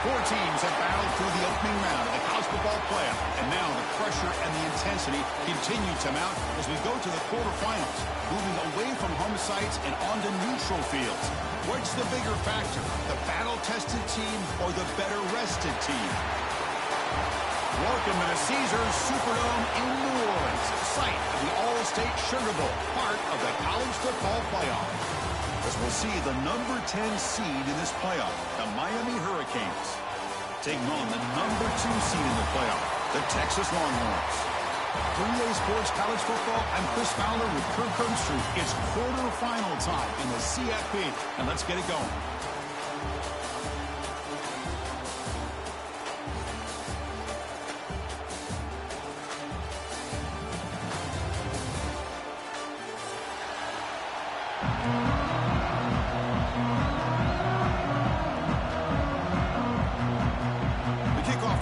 Four teams have battled through the opening round of the college football playoff, and now the pressure and the intensity continue to mount as we go to the quarterfinals, moving away from home sites and onto neutral fields. What's the bigger factor, the battle-tested team or the better-rested team? Welcome to the Caesars Superdome in New Orleans, site of the All-State Sugar Bowl, part of the college football playoff. As we'll see the number 10 seed in this playoff, the Miami Hurricanes, taking on the number 2 seed in the playoff, the Texas Longhorns. 3A Sports College Football, I'm Chris Fowler with Kirk Herbstreit. It's quarterfinal time in the CFP, and let's get it going.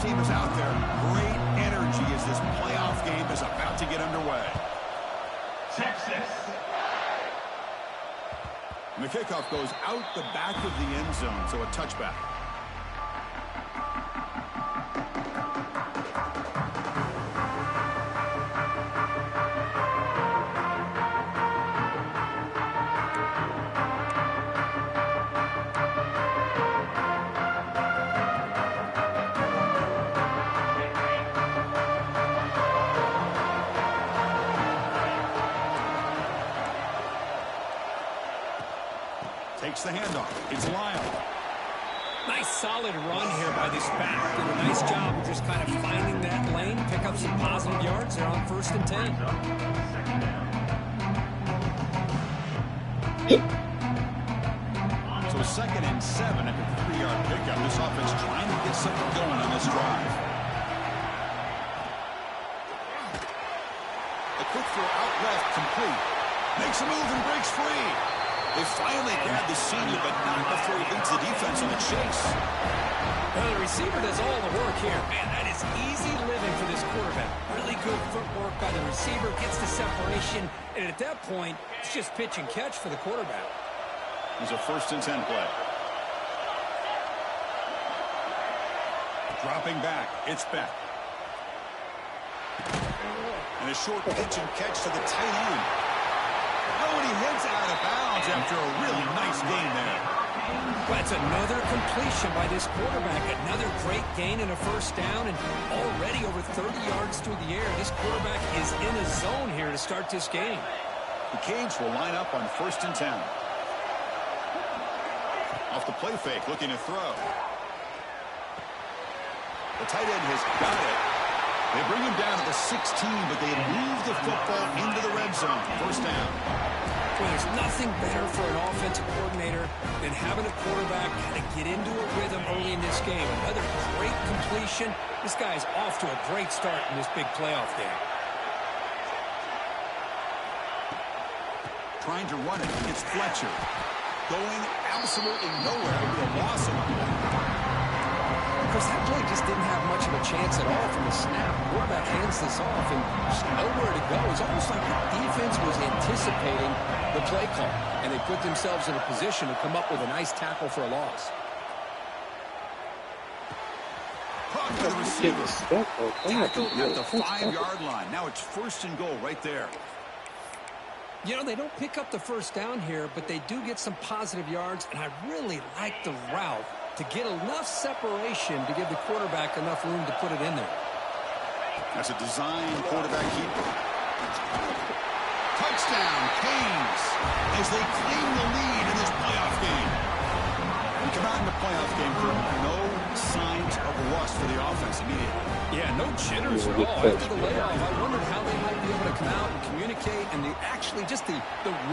Team is out there. Great energy as this playoff game is about to get underway. Texas. And the kickoff goes out the back of the end zone, so a touchback. Takes the handoff. It's Lyle. Nice solid run here by this back. Did a nice job of just kind of finding that lane, pick up some positive yards there on 1st and 10. So 2nd and 7 after the 3-yard pickup. This offense trying to get something going on this drive. A quick throw out left, complete. Makes a move and breaks free. They finally grab the senior, but not before he leads the defense on the chase. Well, the receiver does all the work here. Man, that is easy living for this quarterback. Really good footwork by the receiver, gets the separation, and at that point, it's just pitch and catch for the quarterback. It's a 1st and 10 play. Dropping back, it's Beck. And a short pitch and catch to the tight end. Oh, and he heads out of bounds after a really nice gain there. That's another completion by this quarterback. Another great gain and a 1st down, and already over 30 yards through the air. This quarterback is in a zone here to start this game. The Canes will line up on 1st and 10. Off the play fake, looking to throw. The tight end has got it. They bring him down to the 16, but they move the football into the red zone. 1st down. Well, there's nothing better for an offensive coordinator than having a quarterback kind of get into a rhythm early in this game. Another great completion. This guy's off to a great start in this big playoff game. Trying to run it. It's Fletcher. Going absolutely nowhere. It'll be a loss of him. Because that play just didn't have much of a chance at all from the snap. The quarterback hands this off and just nowhere to go. It's almost like the defense was anticipating the play call, and they put themselves in a position to come up with a nice tackle for a loss. Caught by the receiver. Tackled at the 5-yard line. Now it's 1st and goal right there. You know, they don't pick up the 1st down here, but they do get some positive yards, and I really like the route to get enough separation to give the quarterback enough room to put it in there. That's a design quarterback keeper. Touchdown, Canes, as they claim the lead in this playoff game. We come out in the playoff game for no signs of rust for the offense immediately. Yeah, no jitters at all. After the layoff, I wondered how they might be able to come out and communicate and actually just the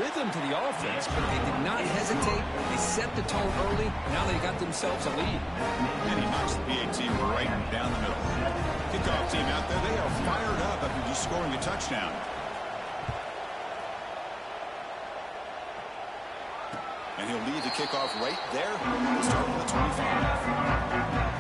rhythm to the offense. But they did not hesitate. They set the tone early. Now they got themselves a lead. And he knocks the PA team right down the middle. Kickoff team out there, they are fired up after just scoring a touchdown. And he'll lead the kickoff right there. We'll start with the 25.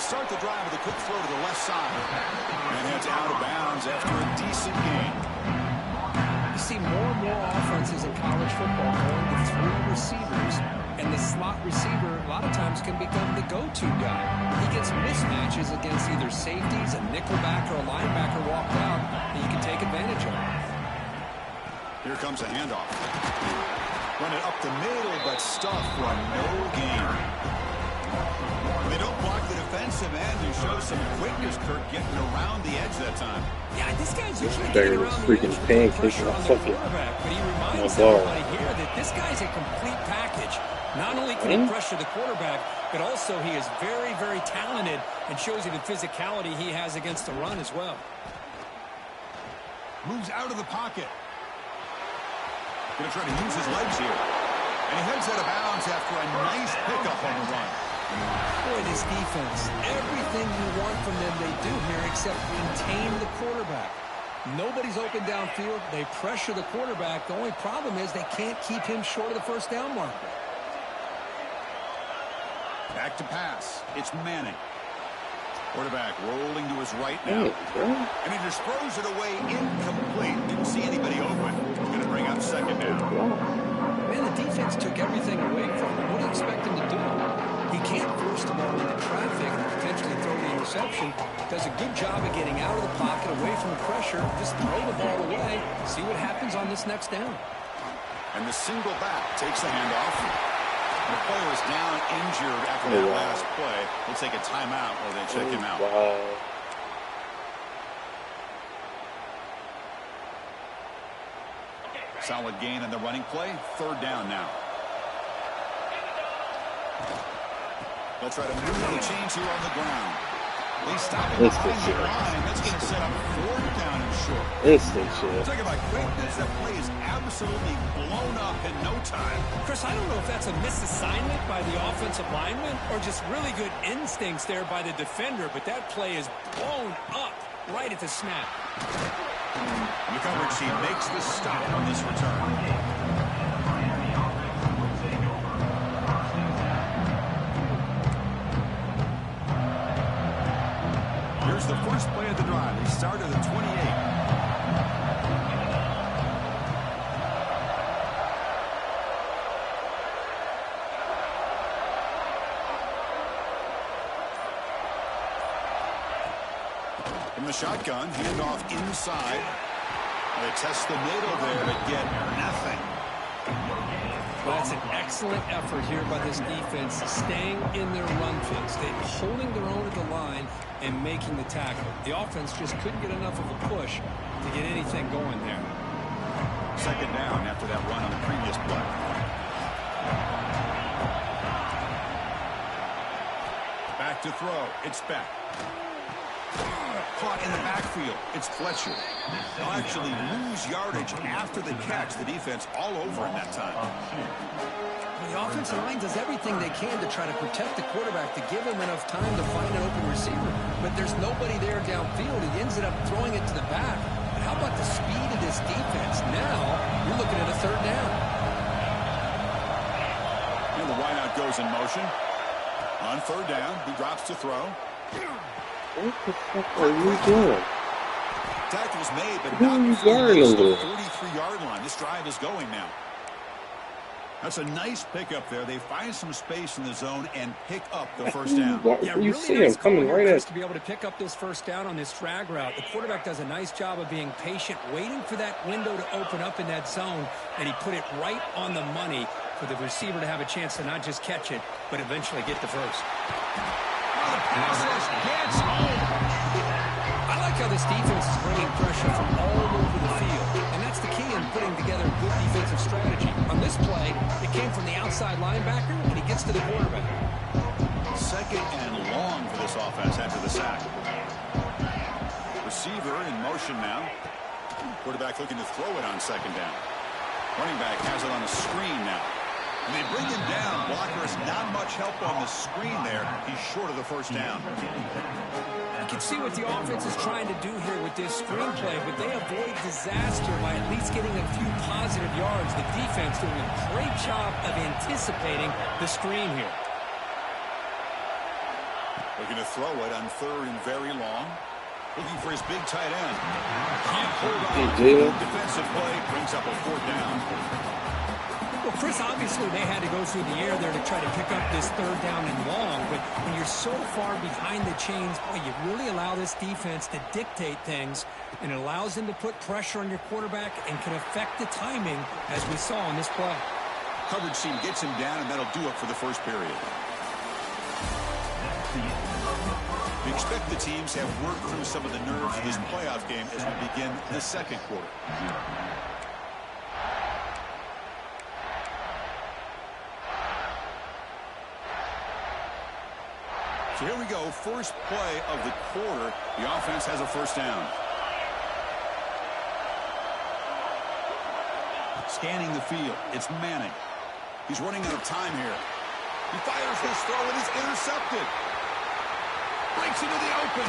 Start the drive with a quick throw to the left side. And heads out of bounds after a decent gain. You see more and more offenses in college football going to 3 receivers, and the slot receiver a lot of times can become the go-to guy. He gets mismatches against either safeties, a nickelback, or a linebacker walked out that you can take advantage of. Here comes a handoff. Run it up the middle, but stuffed for no gain. They don't block the defensive end and show some quickness, Kirk, getting around the edge that time. Yeah, this guy's usually Bear getting was around freaking the edge with pancake pressure on the quarterback, but he reminds everybody here that this guy's a complete package. Not only can he pressure the quarterback, but also he is very, very talented and shows you the physicality he has against the run as well. Moves out of the pocket. Going to try to use his legs here. And he heads out of bounds after a nice pickup on the run. Boy, this defense, everything you want from them they do here except contain the quarterback. Nobody's open downfield. They pressure the quarterback. The only problem is they can't keep him short of the 1st down marker. Back to pass. It's Manning. Quarterback rolling to his right now. And he just throws it away incomplete. Didn't see anybody open. He's going to bring up 2nd down. Man, the defense took everything away from him. What do you expect him to do? He can't force the ball into traffic and potentially throw the interception. option. Does a good job of getting out of the pocket, away from the pressure. Just throw the ball away. See what happens on this next down. And the single back takes the handoff. The player is down injured after that last play. We'll take a timeout or they check him out. Wow. Solid gain on the running play. Third down now. They'll try to move the chains here on the ground. They stop it behind the line. That's going to set up fourth down and short. Instant shit. Talking about quickness, that play is absolutely blown up in no time. Chris, I don't know if that's a misassignment by the offensive lineman or just really good instincts there by the defender, but that play is blown up right at the snap. The coverage team makes the stop on this return. Here's the first play of the drive. They start at the 28. From the shotgun, handoff inside. They test the middle there to get nothing. Well, that's an excellent effort here by this defense, staying in their run fits. They're holding their own at the line and making the tackle. The offense just couldn't get enough of a push to get anything going there. Second down after that run on the previous play. Back to throw. It's back. Caught in the backfield. It's Fletcher. They'll actually lose yardage after the catch. The defense all over in that time. The offensive line does everything they can to try to protect the quarterback, to give him enough time to find an open receiver. But there's nobody there downfield. He ends up throwing it to the back. But how about the speed of this defense? Now you're looking at a third down. And the wideout goes in motion. On third down, he drops to throw. What the fuck are you doing? Tackle's made, but Who are not you before guarding he reaches the over? 43-yard line. This drive is going now. That's a nice pickup there. They find some space in the zone and pick up the first down. Yeah, You really see nice him coming call right here, at Chris, to be able to pick up this first down on this drag route. The quarterback does a nice job of being patient, waiting for that window to open up in that zone, and he put it right on the money for the receiver to have a chance to not just catch it, but eventually get the first. The pass rush gets home. I like how this defense is bringing pressure from all over the field, and that's the key in putting together a good defensive strategy. On this play, it came from the outside linebacker, and he gets to the quarterback. Second and long for this offense after the sack. Receiver in motion now. Quarterback looking to throw it on second down. Running back has it on a screen now. And they bring him down. Blockers not much help on the screen there. He's short of the first down. You can see what the offense is trying to do here with this screenplay, but they avoid disaster by at least getting a few positive yards. The defense doing a great job of anticipating the screen here. Looking to throw it on third and very long. Looking for his big tight end. Can't hold on. Defensive play brings up a fourth down. Well, Chris, obviously they had to go through the air there to try to pick up this third down and long, but when you're so far behind the chains, boy, you really allow this defense to dictate things, and it allows them to put pressure on your quarterback and can affect the timing, as we saw on this play. Coverage team gets him down, and that'll do it for the first period. We expect the teams have worked through some of the nerves of this playoff game as we begin the second quarter. So here we go, first play of the quarter. The offense has a first down. Scanning the field, it's Manning. He's running out of time here. He fires his throw and he's intercepted. Breaks into the open.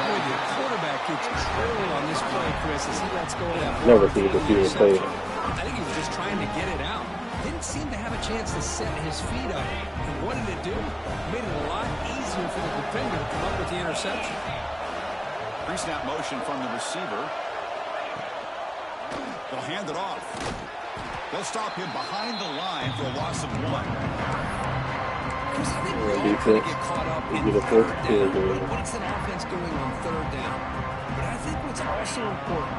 Boy, the quarterback gets trailing on this play, Chris, as he lets go of that. Never see the field play. I think he was just trying to get it out. Didn't seem to have a chance to set his feet up. And what did it do? Made it a lot easier for the defender to come up with the interception. Pre-snap motion from the receiver. They'll hand it off. They'll stop him behind the line for a loss of one. Chris, I think we all kind of get caught up in third down. What's an offense doing on third down? But I think what's also important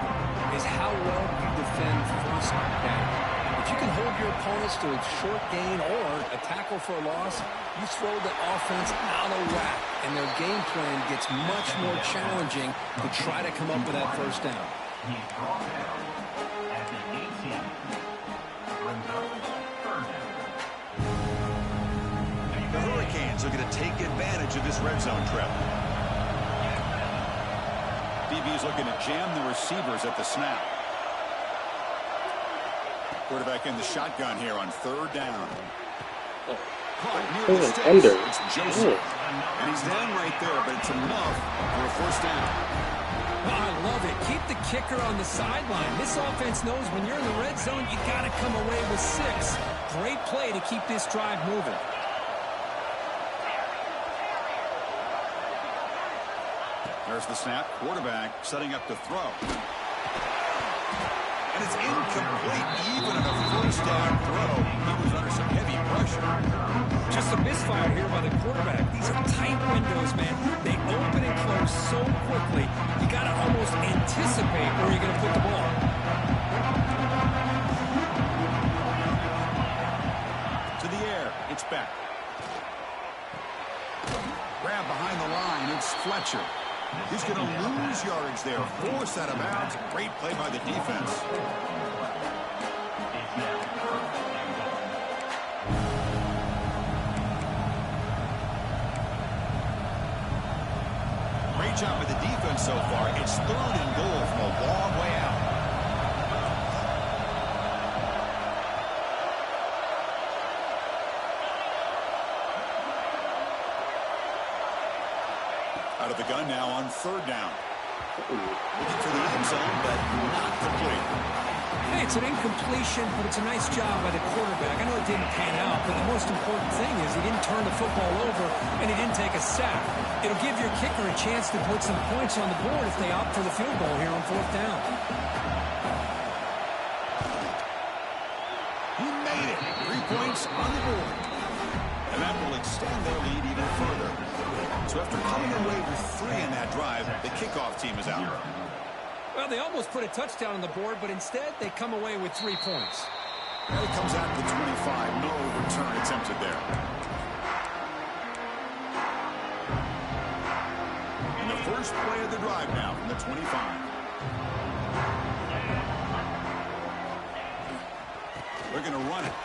is how well you defend first down. If you can hold your opponents to a short gain or a tackle for a loss, you throw the offense out of whack, and their game plan gets much more challenging to try to come up with that first down. He's brought down at the 18. Brings up third down. The Hurricanes are going to take advantage of this red zone trip. DB is looking to jam the receivers at the snap. Quarterback in the shotgun here on third down. Caught near the sticks. It's Joseph. And he's down right there, but it's enough for a first down. Oh, I love it. Keep the kicker on the sideline. This offense knows when you're in the red zone, you got to come away with 6. Great play to keep this drive moving. There's the snap. Quarterback setting up to throw. And it's incomplete. Even on a first down throw, he was under some heavy pressure. Just a misfire here by the quarterback. These are tight windows, man. They open and close so quickly. You got to almost anticipate where you're going to put the ball. To the air. It's back. Grab behind the line. It's Fletcher. He's going to lose yardage there. Force out of bounds. Great play by the defense. Great job with the defense so far. It's 3rd and goal from a long way out. Out of the gun now on 3rd down. Looking for the end zone, but not complete. Hey, it's an incompletion, but it's a nice job by the quarterback. I know it didn't pan out, but the most important thing is he didn't turn the football over, and he didn't take a sack. It'll give your kicker a chance to put some points on the board if they opt for the field goal here on 4th down. He made it. 3 points on the board. And that will extend their lead even further. So after coming away with 3 in that drive, the kickoff team is out. Well, they almost put a touchdown on the board, but instead they come away with 3 points. And it comes out to the 25. No return attempted there. And the first play of the drive now from the 25. They're going to run it.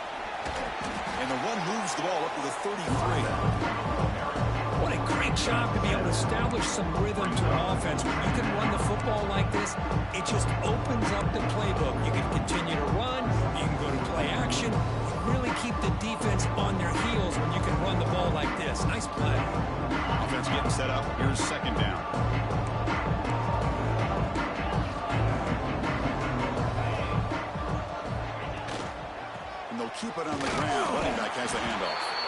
And the run moves the ball up to the 33. What a great job to be able to establish some rhythm to an offense. When you can run the football like this, it just opens up the playbook. You can continue to run. You can go to play action. You really keep the defense on their heels when you can run the ball like this. Nice play. Offense getting set up. Here's 2nd down. And they'll keep it on the ground. Running back has the handoff.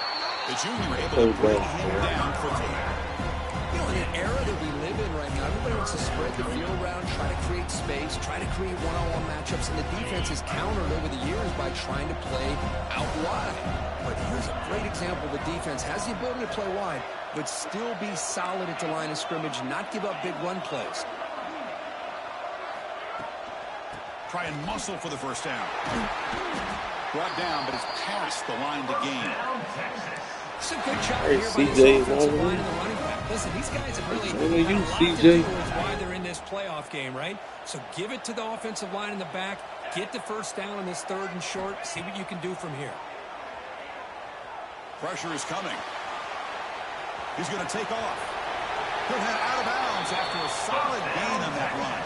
The junior able to bring him down quickly. You know, in an era that we live in right now, everybody wants to spread the field around, try to create space, try to create one-on-one matchups, and the defense has countered over the years by trying to play out wide. But here's a great example. The defense has the ability to play wide, but still be solid at the line of scrimmage, not give up big run plays. Try and muscle for the first down. Brought down, but it's past the line to gain. It's a good job Hey, here by CJ, this offensive line and the running back. Listen, these guys have really got a lot to do with why they're in this playoff game, right? So give it to the offensive line in the back. Get the first down on this 3rd and short. See what you can do from here. Pressure is coming. He's going to take off. He'll head out of bounds after a solid gain on that run.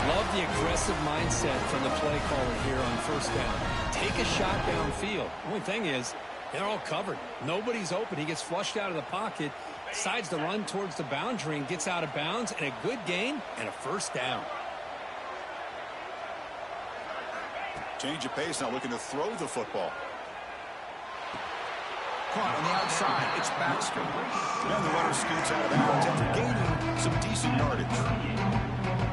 Love the aggressive mindset from the play caller here on 1st down. Take a shot downfield. The only thing is, they're all covered. Nobody's open. He gets flushed out of the pocket, decides to run towards the boundary and gets out of bounds, and a good gain and a first down. Change of pace now, looking to throw the football. Caught on the outside. It's Baxter. And the runner scoots out of bounds after gaining some decent yardage.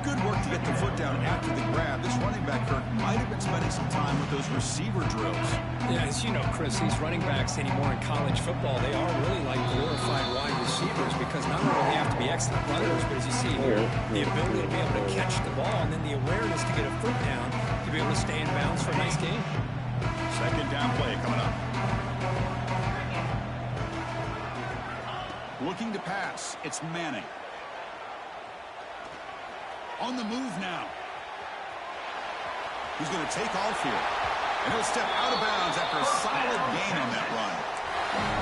Good work to get get the foot down after the grab. This running back, Kirk, might have been spending some time with those receiver drills. Yeah, as you know, Chris, these running backs anymore in college football, they are really like glorified wide receivers because not only do they have to be excellent runners, but as you see here, the ability to be able to catch the ball and then the awareness to get a foot down to be able to stay in bounds for a nice game. Second down play coming up. Looking to pass. It's Manning. On the move now. He's going to take off here. And he'll step out of bounds after a solid gain on that run.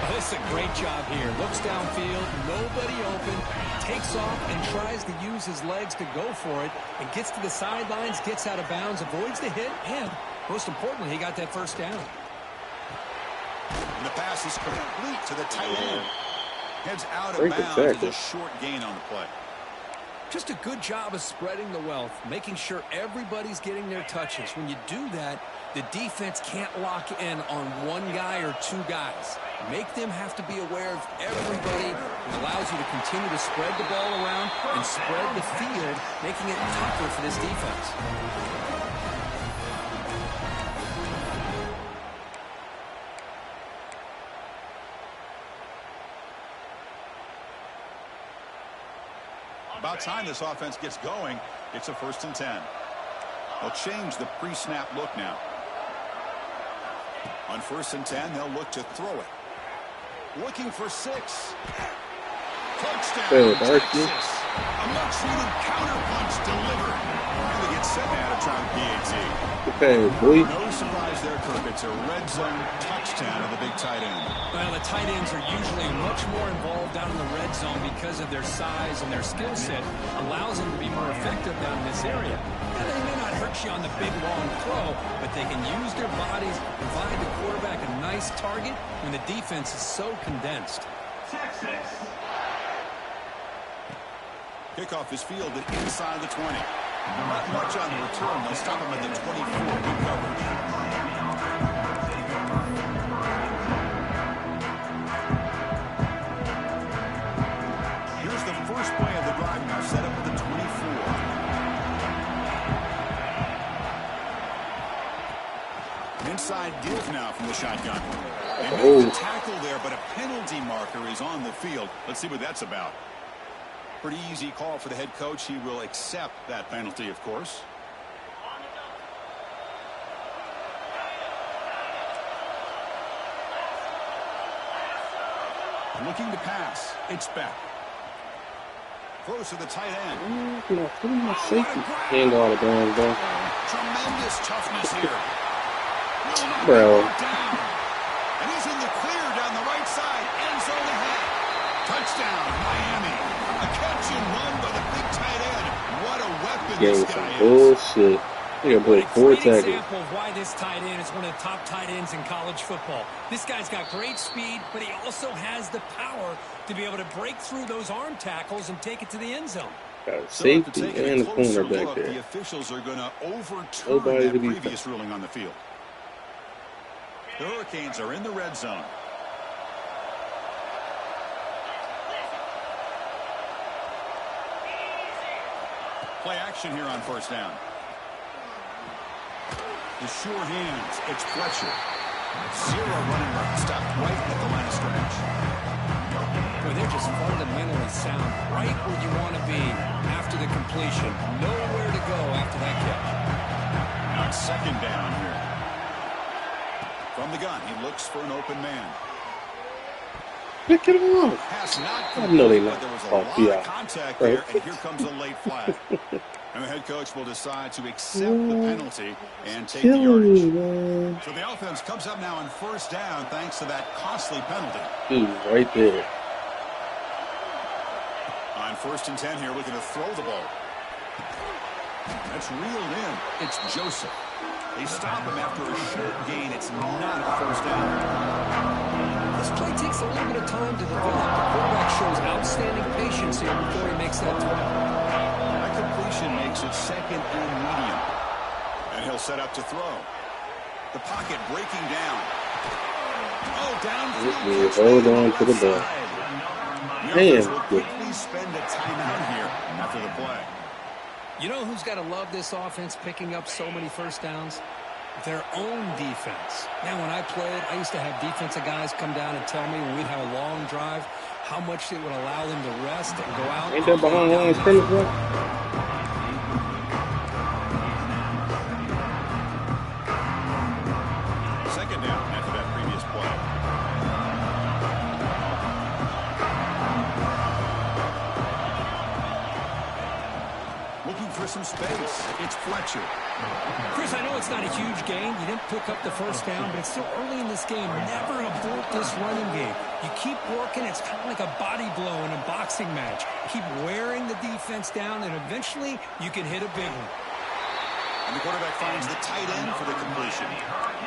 Oh, this is a great job here. Looks downfield, nobody open, takes off and tries to use his legs to go for it, and gets to the sidelines, gets out of bounds, avoids the hit, and most importantly, he got that first down. And the pass is complete to the tight end. Heads out of bounds as a short gain on the play. Just a good job of spreading the wealth, making sure everybody's getting their touches. When you do that, the defense can't lock in on one guy or two guys. Make them have to be aware of everybody. It allows you to continue to spread the ball around and spread the field, making it tougher for this defense. About time this offense gets going. It's a 1st and 10. They'll change the pre-snap look now. On 1st and 10, they'll look to throw it. Looking for 6. Touchdown, Texas. A much-needed counter-punch delivered. And they get set out of trying PAT. Okay, boy. No surprise there, Kirk. It's a red zone touchdown of the big tight end. Well, the tight ends are usually much more involved down in the red zone because of their size and their skill set. Allows them to be more effective down in this area. And they may not hurt you on the big, long throw, but they can use their bodies to provide the quarterback a nice target when the defense is so condensed. Texas. Kickoff is fielded inside the 20. Not much on the return. They'll stop him at the 24. Good coverage. Here's the first play of the drive now, set up at the 24. Inside give now from the shotgun. They made the tackle there, but a penalty marker is on the field. Let's see what that's about. Pretty easy call for the head coach. He will accept that penalty, of course. Looking to pass. It's back. Throws to the tight end. My safety hand out of bounds, bro. Tremendous toughness here. Bro. And he's in the clear down the right side. End zone ahead. Touchdown, Miami. A catch and run by the big tight end. What a weapon this guy is. Bullshit. He got put 4 tackles. Great example of why this tight end is one of the top tight ends in college football. This guy's got great speed, but he also has the power to be able to break through those arm tackles and take it to the end zone. Got a safety and a corner back there. The officials are going to overturn that previous ruling on the field. The Hurricanes are in the red zone. Play action here on 1st down. The sure hands. It's Fletcher. 0 running route. Stopped right at the line of scrimmage. Boy, they're just fundamentally sound. Right where you want to be after the completion. Nowhere to go after that catch. On 2nd down here. From the gun, he looks for an open man. Pick it off. Pass not I know they complete, not. but there was a lot of contact there, and here comes a late flag. And the head coach will decide to accept the penalty and take the yardage. So the offense comes up now on 1st down thanks to that costly penalty. Dude, right there. On 1st and 10 here, looking to throw the ball. That's reeled in. It's Joseph. They stop him after a short gain. It's not a 1st down. This play takes a little bit of time to develop. The quarterback shows outstanding patience here before he makes that throw. That completion makes it 2nd and medium. And he'll set up to throw. The pocket breaking down. Oh, downfield. Hold on to the ball. The offense will quickly spend a timeout here after the play. You know who's got to love this offense picking up so many first downs? Their own defense. Man, when I played, I used to have defensive guys come down and tell me when we'd have a long drive how much it would allow them to rest and go out. Ain't that behind line scrimmage, bro? Second down after that previous play. Looking for some space. It's Fletcher. Chris, I know it's not a huge gain. You didn't pick up the first down, but it's still early in this game. Never abort this running game. You keep working. It's kind of like a body blow in a boxing match. Keep wearing the defense down, and eventually you can hit a big one. And the quarterback finds the tight end for the completion.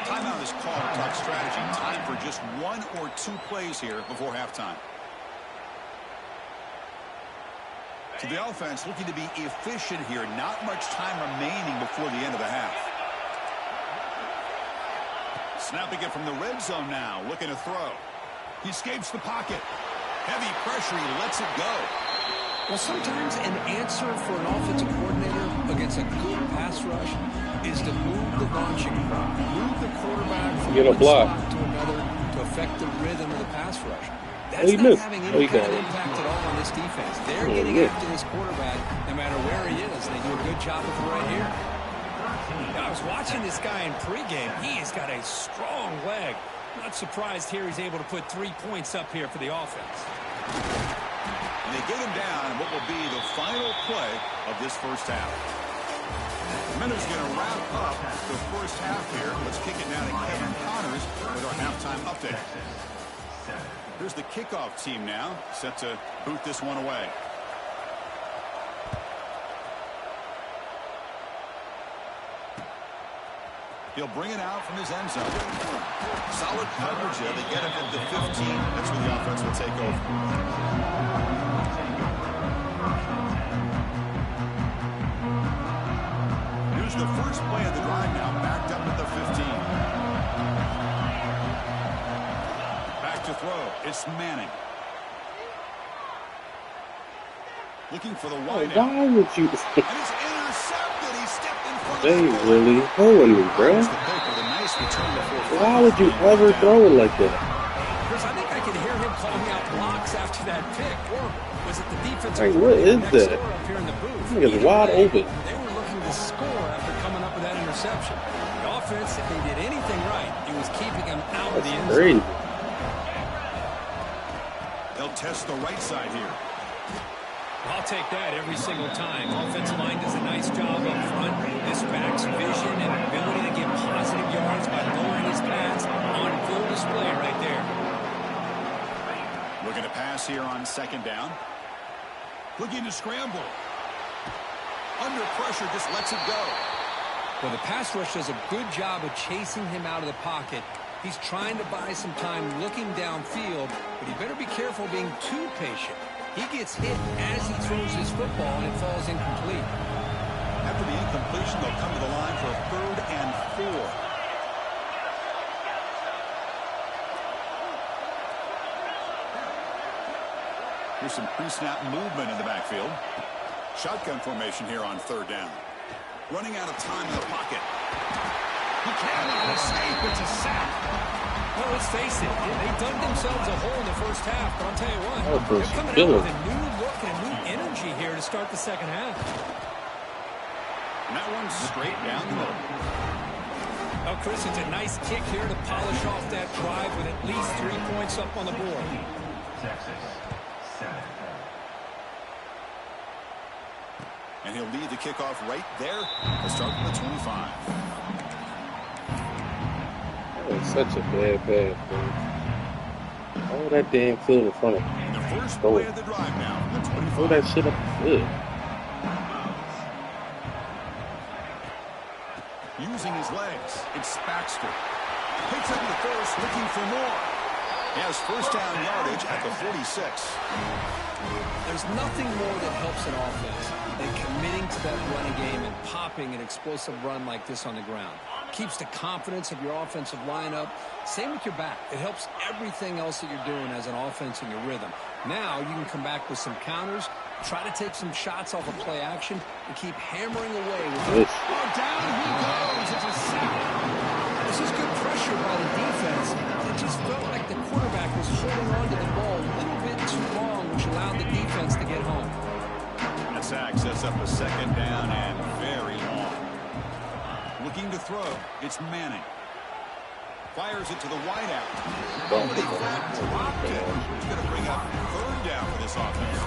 Timeout is called to talk strategy. Time for just 1 or 2 plays here before halftime. So the offense looking to be efficient here. Not much time remaining before the end of the half. Snapping it from the red zone now. Looking to throw. He escapes the pocket. Heavy pressure. He lets it go. Well, sometimes an answer for an offensive coordinator against a good pass rush is to move the launching point. Move the quarterback from one spot to another to affect the rhythm of the pass rush. That's not having any kind of impact at all on this defense. They're getting after this quarterback no matter where he is. They do a good job of it right here. Now, I was watching this guy in pregame. He has got a strong leg. Not surprised here he's able to put 3 points up here for the offense. And they get him down in what will be the final play of this first half. Minutes going to wrap up the first half here. Let's kick it now to Kevin Connors with our halftime update. Here's the kickoff team now, set to boot this one away. He'll bring it out from his end zone. Solid coverage there. They get him at the 15. That's where the offense will take over. Here's the first play of the drive now, backed up at the 15. Back to throw. It's Manning. Wlooking for the wide out. Why would you? And it's intercepted. He stepped in front They of the really holding me, bro. Why would you ever throw it like that? Chris, I think I can hear him calling out blocks after that pick. Or was it the defensive Like, what is that? up here in the booth? It's wide open. They were looking to score after coming up with that interception. The offense, if they did anything right, it was keeping him out of the end zone. They'll test the right side here. I'll take that every single time. Offensive line does a nice job up front. This back's vision and ability to get positive yards by lowering his pads on full display right there. Looking to pass here on second down. Looking to scramble. Under pressure, just lets it go. Well, the pass rush does a good job of chasing him out of the pocket. He's trying to buy some time looking downfield, but he better be careful being too patient. He gets hit as he throws his football, and it falls incomplete. After the incompletion, they'll come to the line for a 3rd and 4. Here's some pre-snap movement in the backfield. Shotgun formation here on 3rd down. Running out of time in the pocket. He cannot escape. It's a sack. Well, let's face it, they dug themselves a hole in the first half, but I'll tell you what, they're coming out with a new look and a new energy here to start the second half. And that one's straight down the middle. Well, Chris, it's a nice kick here to polish off that drive with at least 3 points up on the board. Texas, 7. And he'll lead the kickoff right there. He'll start from the 25. That's such a bad pass, man. All that damn field in front of him. And the first play of the drive now, the 25. Throw that shit up the field. Using his legs, it's Baxter. Picks up the first, looking for more. He has first down yardage at the 46. There's nothing more that helps an offense than committing to that running game and popping an explosive run like this on the ground. Keeps the confidence of your offensive lineup. Same with your back. It helps everything else that you're doing as an offense in your rhythm. Now you can come back with some counters, try to take some shots off of play action, and keep hammering away with it. Oh, down he goes. It's a sack. This is good pressure by the defense. It just felt like the quarterback was holding on to the ball a little bit too long, which allowed the defense to get home. That sack sets up a second down and very long. Looking to throw. It's Manning. Fires it to the wideout. Nobody dropped it. He's going to bring up third down for this offense.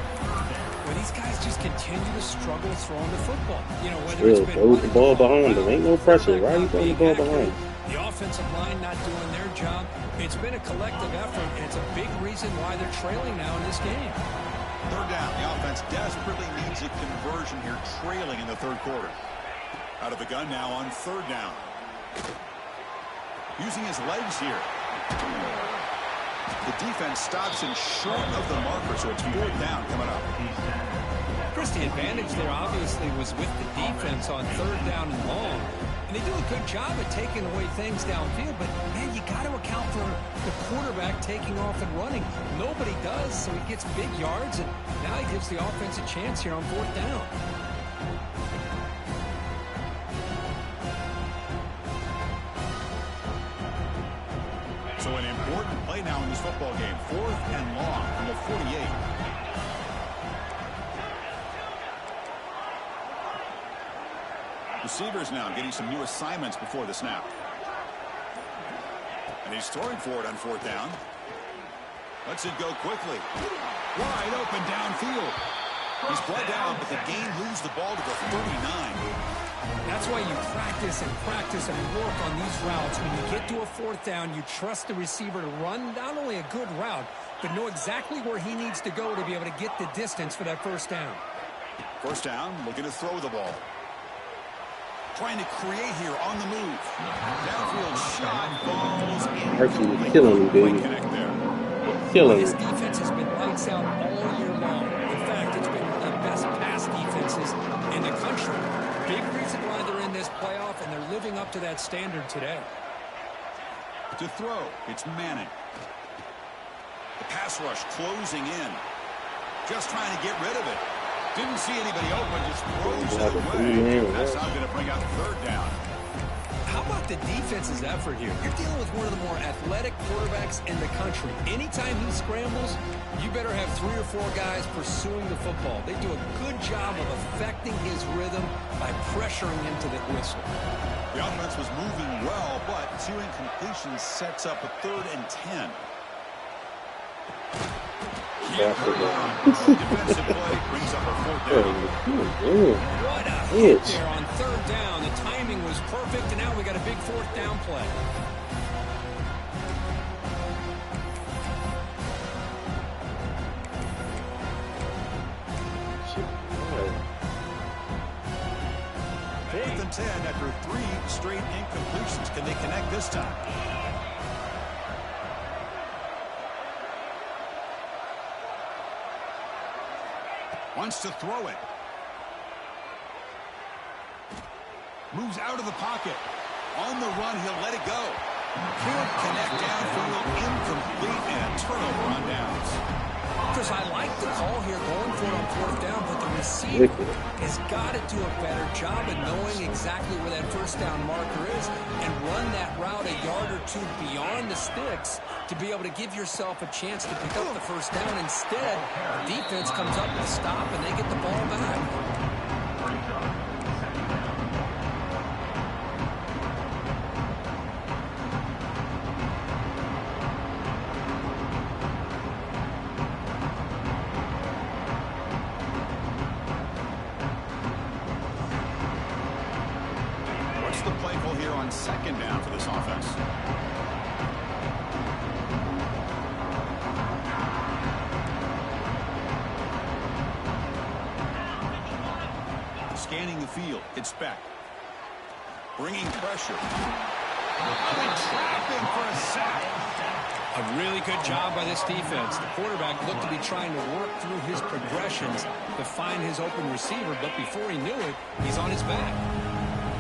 Well, these guys just continue to struggle throwing the football. You know, whether it's been throw the ball behind them. Ain't no pressure. Why are you throwing the ball behind? The offensive line not doing their job. It's been a collective effort, and it's a big reason why they're trailing now in this game. Third down. The offense desperately needs a conversion here, trailing in the third quarter. Out of the gun now on third down. Using his legs here. The defense stops him short of the marker, so it's fourth down coming up. Chris, the advantage there obviously was with the defense on third down and long. And they do a good job at taking away things downfield, but, man, you got to account for the quarterback taking off and running. Nobody does, so he gets big yards, and now he gives the offense a chance here on fourth down. So an important play now in this football game. Fourth and long from the 48. Receivers now getting some new assignments before the snap. And he's throwing for it on fourth down. Lets it go quickly. Wide open downfield. He's brought down, but the game moves the ball to the 39. That's why you practice and work on these routes. When you get to a fourth down, you trust the receiver to run not only a good route, but know exactly where he needs to go to be able to get the distance for that first down. First down, looking to throw the ball. Trying to create here on the move. Downfield shot, balls Actually killing him, baby. Killing This him. defense has been lights out all year long. In fact, it's been one of the best pass defenses in the country. Big reason why they're in this playoff, and they're living up to that standard today. To throw, it's Manning. The pass rush closing in. Just trying to get rid of it. Didn't see anybody open, just throws it away. That's not going to bring up third down. How about the defense's effort here? You're dealing with one of the more athletic quarterbacks in the country. Anytime he scrambles, you better have 3 or 4 guys pursuing the football. They do a good job of affecting his rhythm by pressuring him to the whistle. The offense was moving well, but 2 incompletions sets up a 3rd and 10. Defensive play brings up a 4th down. What a hit there on third down. The timing was perfect, and now we got a big 4th down play. Fourth and 10 after 3 straight incompletions. Can they connect this time? Wants to throw it. Moves out of the pocket. On the run, he'll let it go. Can't connect downfield, incomplete, and a turnover on downs. Chris, I like the call here going for it on 4th down, but the receiver has got to do a better job of knowing exactly where that first down marker is and run that route a yard or 2 beyond the sticks to be able to give yourself a chance to pick up the first down. Instead, the defense comes up with a stop, and they get the ball back. The play call here on 2nd down for this offense. Scanning the field, it's Beck. Bringing pressure. Trapping for a sack. A really good job by this defense. The quarterback looked to be trying to work through his progressions to find his open receiver, but before he knew it, he's on his back.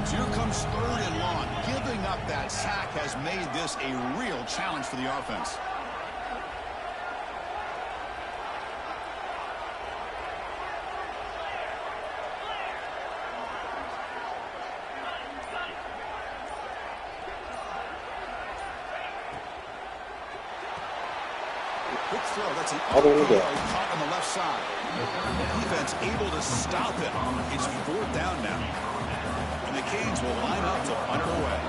So here comes 3rd and long. Giving up that sack has made this a real challenge for the offense. Quick throw. That's an All the way down. caught on the left side. Defense able to stop it. It's 4th down now. And the Canes will line up to punt it away.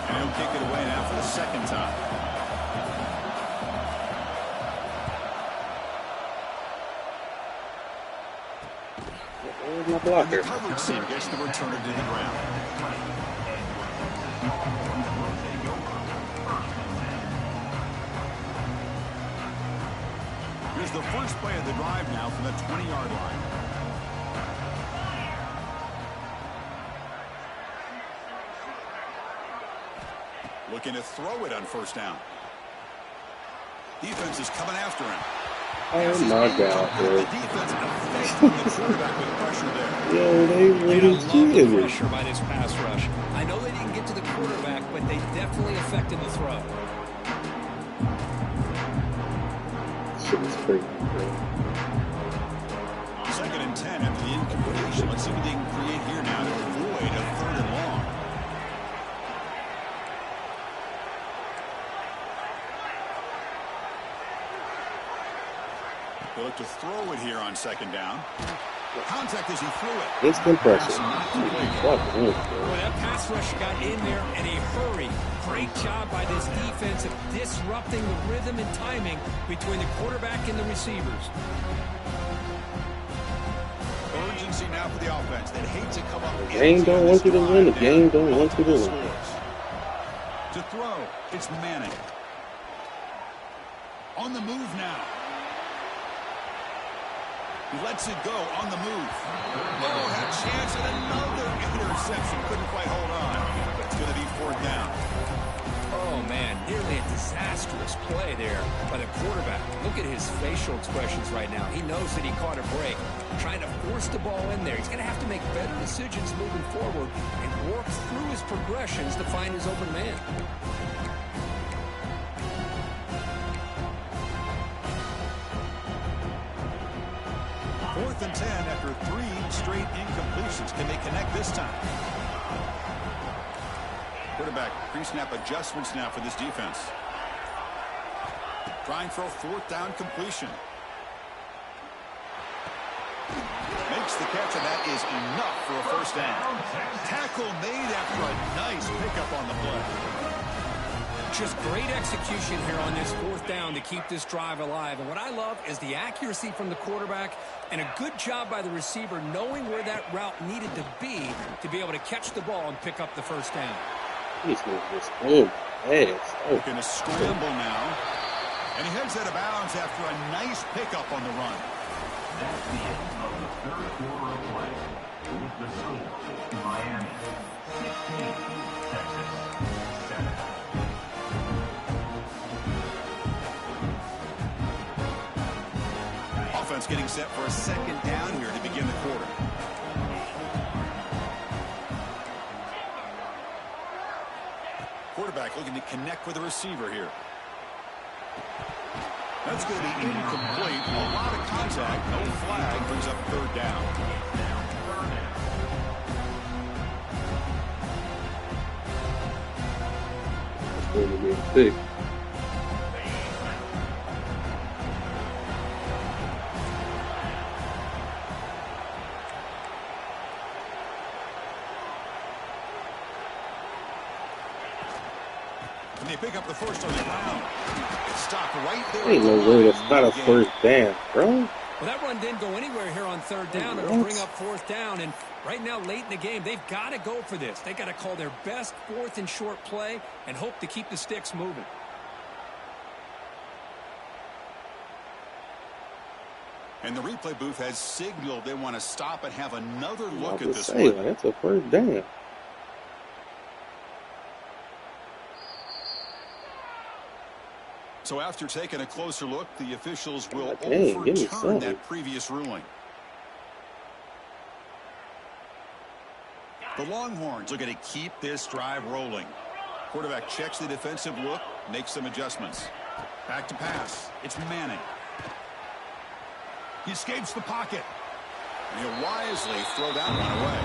And he'll kick it away now for the 2nd time. Where's my And blocker? the coverage team gets the returner to the ground. Here's the first play of the drive now from the 20-yard line. Looking to throw it on 1st down. Defense is coming after him. Oh my God, The bro. defense affecting the quarterback with pressure there. Yo, they And I really love the cheated me. pressure by this pass rush. I know they didn't get to the quarterback, but they definitely affected the throw. Shit is crazy, bro. 2nd and 10 after the incompletion. Let's see what they can create here now to avoid a 3rd and long. They look to throw it here on 2nd down. Contact as he threw it. Instant pressure. Fuck him, Boy, bro. that pass rush got in there in a hurry. Great job by this defense of disrupting the rhythm and timing between the quarterback and the receivers. Urgency now for the offense. They'd hate to come up The game don't want you to win. The game don't want you to win. To throw, it's Manning. On the move now. He lets it go on the move. Oh, had a chance at another interception. Couldn't quite hold on. But it's going to be 4th down. Oh, man, nearly a disastrous play there by the quarterback. Look at his facial expressions right now. He knows that he caught a break, trying to force the ball in there. He's going to have to make better decisions moving forward and work through his progressions to find his open man. 4th and 10 after 3 straight incompletions. Can they connect this time? Quarterback pre-snap adjustments now for this defense. Trying for a 4th down completion. Makes the catch, and that is enough for a 1st down. Tackle made after a nice pickup on the play. Just great execution here on this 4th down to keep this drive alive. And what I love is the accuracy from the quarterback and a good job by the receiver knowing where that route needed to be able to catch the ball and pick up the 1st down. He's going to just boom. Ass. Oh, Looking to scramble now. And he heads out of bounds after a nice pickup on the run. That's the end of the 3rd quarter of play. With the score, Miami 16, Texas 7. Offense getting set for a 2nd down here to begin the quarter. Quarterback looking to connect with the receiver here. That's going to be incomplete. A lot of contact. No flag. Brings up 3rd down. it's going to be a pick. And they pick up the 1st on the ground. It stopped right there. Ain't no way that's not a 1st down, bro. Well, that run didn't go anywhere here on 3rd down. It'll bring up 4th down. And right now, late in the game, they've got to go for this. They've got to call their best 4th and short play and hope to keep the sticks moving. And the replay booth has signaled they want to stop and have another I look at was this say, one. that's a 1st down. So after taking a closer look, the officials will God dang, give me overturn something. that previous ruling. The Longhorns looking to keep this drive rolling. Quarterback checks the defensive look, makes some adjustments. Back to pass. It's Manning. He escapes the pocket. And he'll wisely throw that one away.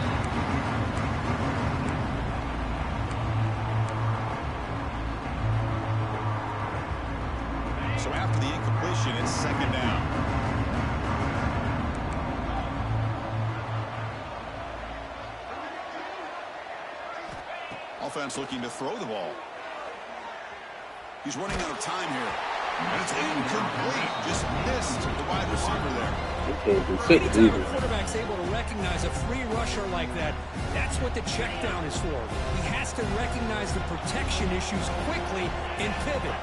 So after the incompletion, it's second down. Offense looking to throw the ball. He's running out of time here. And it's incomplete. Just missed the wide receiver there. Anytime a quarterback's able to recognize a free rusher like that, that's what the check down is for. He has to recognize the protection issues quickly and pivot.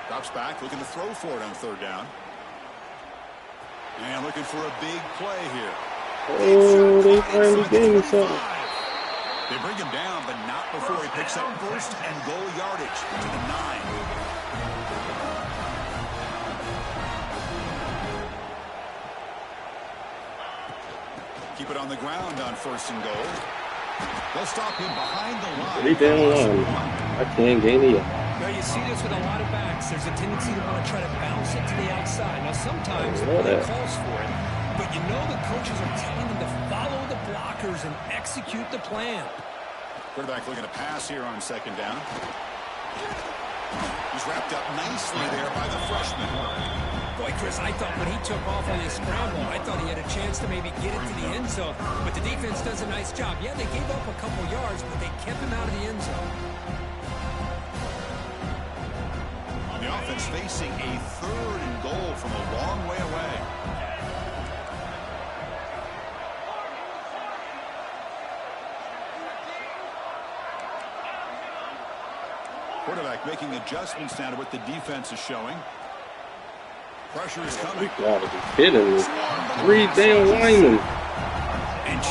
Drops back, looking to throw for it on third down. And looking for a big play here. Oh, they finally getting something. They bring him down, but not before he picks up first and goal yardage to the 9. Keep it on the ground on first and goal. They'll stop him behind the line. 3 down line. I can't gain it. Now you see this with a lot of backs. There's a tendency to want to try to bounce it to the outside. Now sometimes the play calls for it, but you know the coaches are telling them to follow the blockers and execute the plan. Quarterback looking to pass here on second down. He's wrapped up nicely there by the freshman. Boy, Chris, I thought when he took off on his scramble, I thought he had a chance to maybe get it to the end zone. But the defense does a nice job. Yeah, they gave up a couple yards, but they kept him out of the end zone. The offense facing a third and goal from a long way away. Quarterback making adjustments now to what the defense is showing. Pressure is coming. You gotta be kidding me. 3 damn linemen.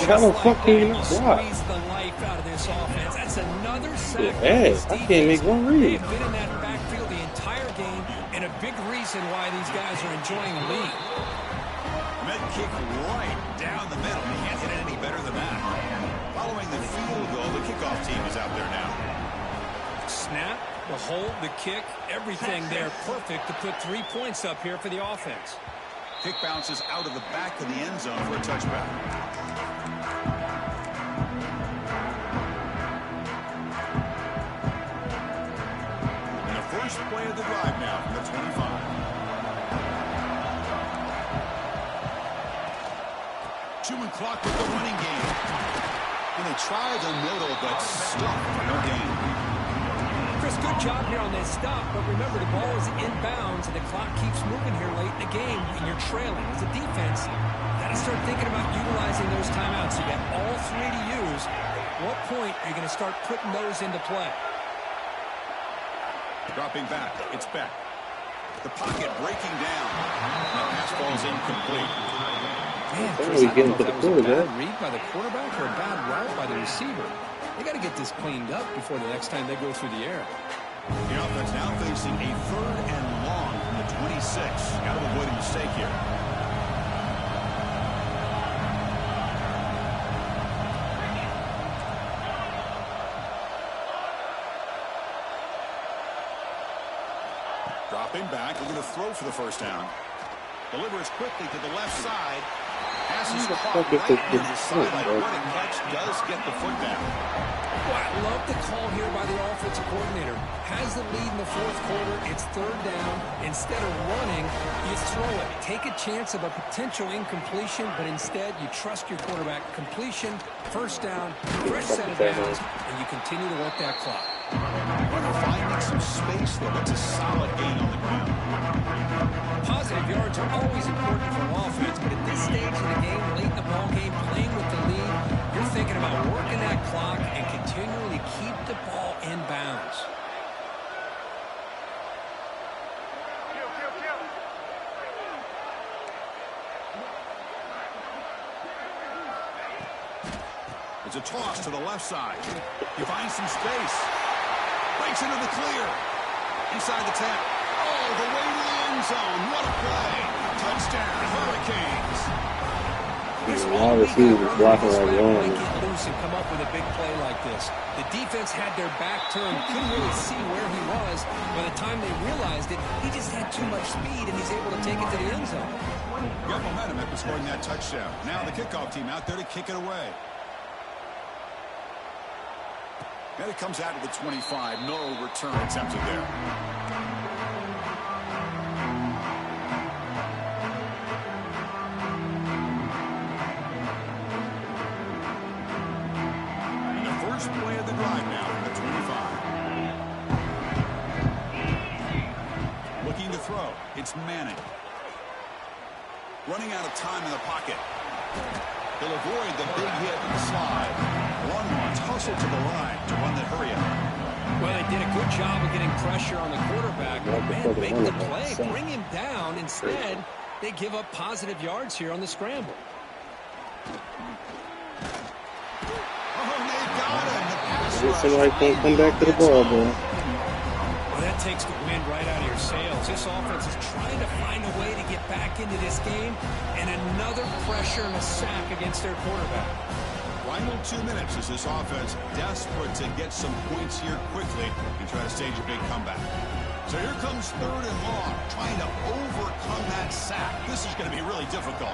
How the fuck can you not block? Squeeze the life out of this offense. That's another sack. Yeah, I can't make one read. They've been in that backfield the entire game, and a big reason why these guys are enjoying the lead. Med kick right down the middle. You can't hit it any better than that. Following the field goal, the kickoff team is out there now. Snap, the hold, the kick, everything there perfect to put 3 points up here for the offense. Kick bounces out of the back of the end zone for a touchback. And the first play of the drive now from the 25. Chewing clock with the running game. And they try the middle, but stuck for no gain. Chris, good job here on this stop, but remember the ball is inbounds and the clock keeps moving here late in the game and you're trailing. As a defense, you got to start thinking about utilizing those timeouts. You got all 3 to use. At what point are you going to start putting those into play? Dropping back, it's Beck. The pocket breaking down. The pass ball is incomplete. Man, Chris, I don't know if that was a bad read by the quarterback or a bad route by the receiver. They got to get this cleaned up before the next time they go through the air. The offense now facing a third and long from the 26. Got to avoid a mistake here. Dropping back, looking to throw for the first down. Delivers quickly to the left side. Passes caught right near the sideline. What a catch, does get the foot down. Well, I love the call here by the offensive coordinator. Has the lead in the fourth quarter. It's third down. Instead of running, you throw it. Take a chance of a potential incompletion, but instead you trust your quarterback. Completion, first down, fresh set of downs, and you continue to work that clock. They're finding some space there. That's a solid gain on the ground. Positive yards are always important for an offense, but at this stage of the game, late in the ball game, playing with the lead, you're thinking about working that clock and continuing to keep the ball in bounds. It's a toss to the left side. He finds some space. Breaks into the clear. Inside the 10. All the way to the end zone. What a play. Touchdown, Hurricanes. Chris, A all lot of week I receivers wondered if blocking this like rep might wrong. get loose and come up with a big play like this. The defense had their back turned, couldn't really see where he was. By the time they realized it, he just had too much speed, and he's able to take it to the end zone. Got momentum after scoring that touchdown. Now the kickoff team out there to kick it away. And it comes out to the 25. No return attempted there. And the first play of the drive now from the 25. Looking to throw. It's Manning. Running out of time in the pocket. He'll avoid the big hit and slide. Longhorns hustle to the line to run the hurry up. Well, they did a good job of getting pressure on the quarterback. Man, make the play, bring him down. Instead, they give up positive yards here on the scramble. Oh, they got him. The pass rush. Somebody can't come back to the ball, bro. Well, that takes the wind right out of your sails. This offense is trying to find a way to get back into this game, and another pressure and a sack against their quarterback. Final 2 minutes as this offense desperate to get some points here quickly and try to stage a big comeback. So here comes 3rd and long, trying to overcome that sack. This is going to be really difficult.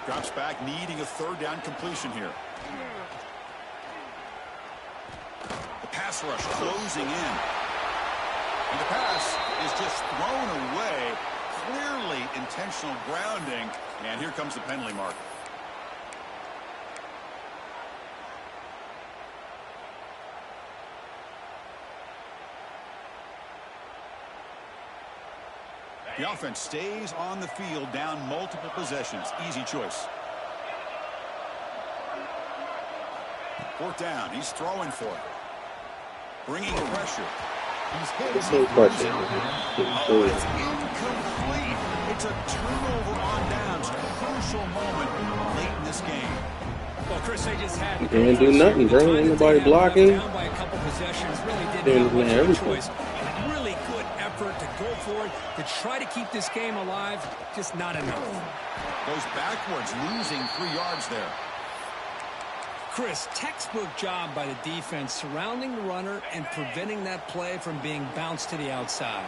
Drops back, needing a 3rd down completion here. The pass rush closing in. And the pass is just thrown away. Clearly intentional grounding. And here comes the penalty mark. The offense stays on the field, down multiple possessions. Easy choice. 4th down. He's throwing for it. Bringing pressure. He's hit. It's no question. Oh, it's incomplete. It's a turnover on downs. Crucial moment late in this game. Well, Chris, they just had You can't do nothing, bro. Ain't nobody blocking. down by a couple possessions. Really Doing didn't have much of a everything. choice. Really good effort to go for it, to try to keep this game alive. Just not enough. Goes backwards, losing 3 yards there. Chris, textbook job by the defense surrounding the runner and preventing that play from being bounced to the outside.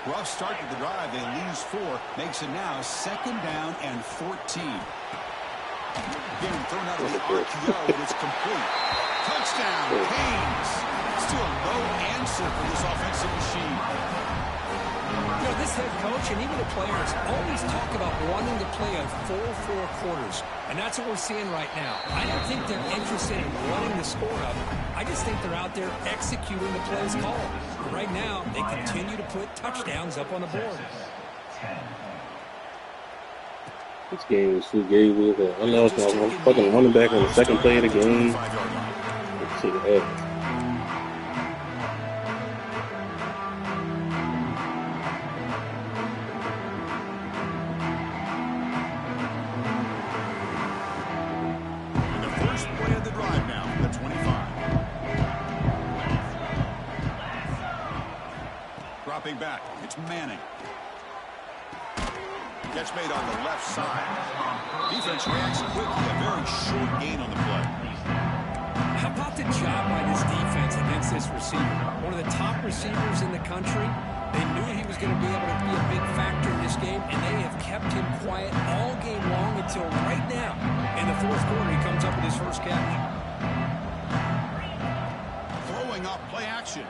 Rough start to the drive. They lose 4. Makes it now 2nd down and 14. Again, thrown out of the RPO, and it's complete. Touchdown, Canes. Still no answer for this offensive machine. You know, this head coach and even the players always talk about wanting to play a full 4 quarters, and that's what we're seeing right now. I don't think they're interested in running the score up. I just think they're out there executing the plays called. Right now, they continue to put touchdowns up on the board. This game is too gay with it. I lost my fucking running back on the 2nd play of the game. Let's see that. And the first play of the drive now, the 25. Dropping back, it's Manning. Catch made on the left side. Defense reacts quickly. A very short gain on the play. How about the job by this defense against this receiver? One of the top receivers in the country. They knew he was going to be able to be a big factor in this game, and they have kept him quiet all game long until right now. In the 4th quarter, he comes up with his first catch. Throwing up play action.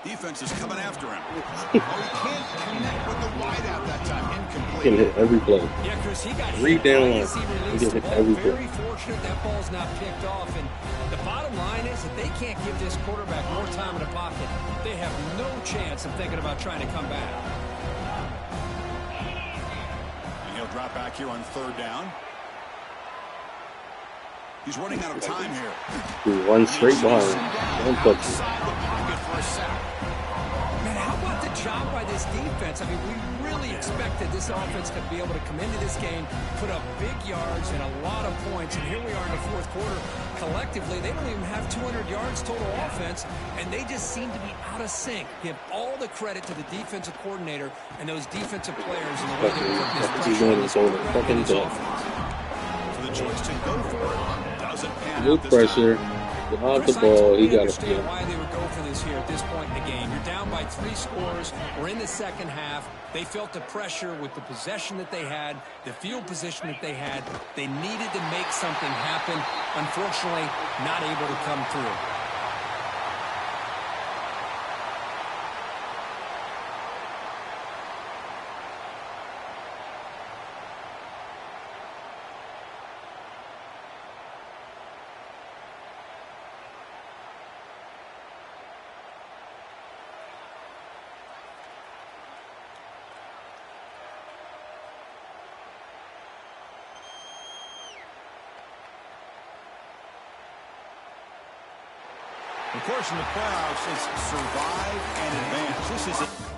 Defense is coming after him. Oh, he can't connect with the wideout that time. Incomplete. He can hit every play. Yeah, Chris, he got Read hit down right line. as he He released can the hit ball. every play. Very fortunate that ball's not picked off. And the bottom line is that they can't give this quarterback more time in the pocket. They have no chance of thinking about trying to come back. And he'll drop back here on 3rd down. He's running out of time here. He runs straight behind him. Don't touch him. Outside the pocket for a sack. Man, how about the job by this defense? I mean, we really expected this offense to be able to come into this game, put up big yards and a lot of points, and here we are in the 4th quarter. I collectively, they don't even have 200 yards total offense, and they just seem to be out of sync. Give all the credit to the defensive coordinator and those defensive players in the way they're putting this pressure on this quarterback and his offense. So the choice to go for it doesn't pan No out this pressure. time. Behind the Chris, I ball, totally he got to understand feel. why they would go for this here at this point in the game. You're down by 3 scores. We're in the second half. They felt the pressure with the possession that they had, the field position that they had. They needed to make something happen. Unfortunately, not able to come through. Of course, in the playoffs, it's survive and advance. This is it.